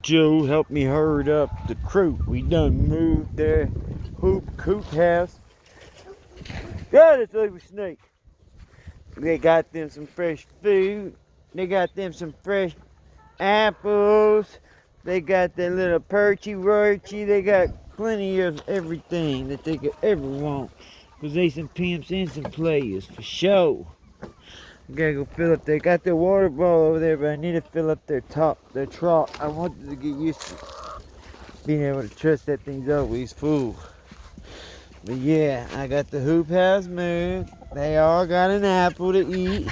Joe helped me herd up the crew. We done moved their coop house. God, it's ugly snake. They got them some fresh food. They got them some fresh apples. They got their little perchy roachy. They got plenty of everything that they could ever want. Cause they some pimps and some players for sure. Gotta go fill up. They got their water ball over there, but I need to fill up their trough. I wanted to get used to being able to trust that thing's always full. But yeah, I got the hoop house moved. They all got an apple to eat.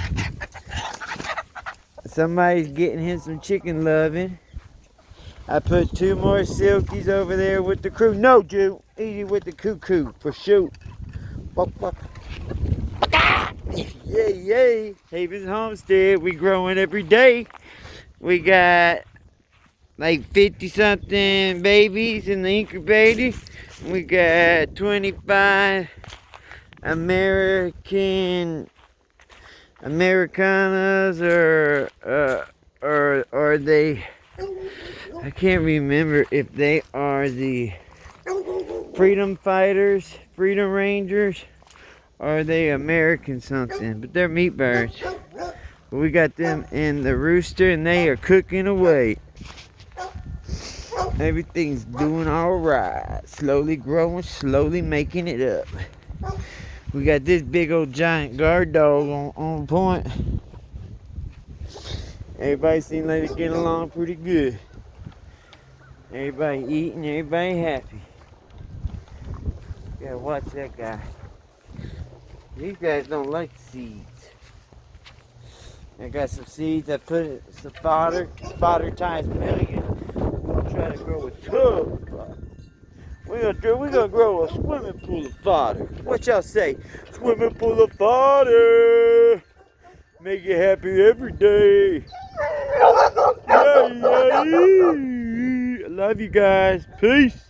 Somebody's getting him some chicken loving. I put 2 more silkies over there with the crew. No, Jew, easy with the cuckoo for sure. Yay, yay. Havens Homestead, we growing every day. We got like 50 something babies in the incubator. We got 25 Americanas or they, I can't remember if they are the freedom fighters, freedom rangers, or are they American something, but they're meat birds. But we got them in the rooster and they are cooking away. Everything's doing alright. Slowly growing, slowly making it up. We got this big old giant guard dog on point. Everybody seems like they're getting along pretty good. Everybody eating, everybody happy. Gotta watch that guy. These guys don't like seeds. I got some seeds. I put it, some fodder times million. We're gonna try to grow a tub of fodder. We're gonna grow a swimming pool of fodder. What y'all say? Swimming pool of fodder. Make you happy every day. Yay, yay. I love you guys. Peace.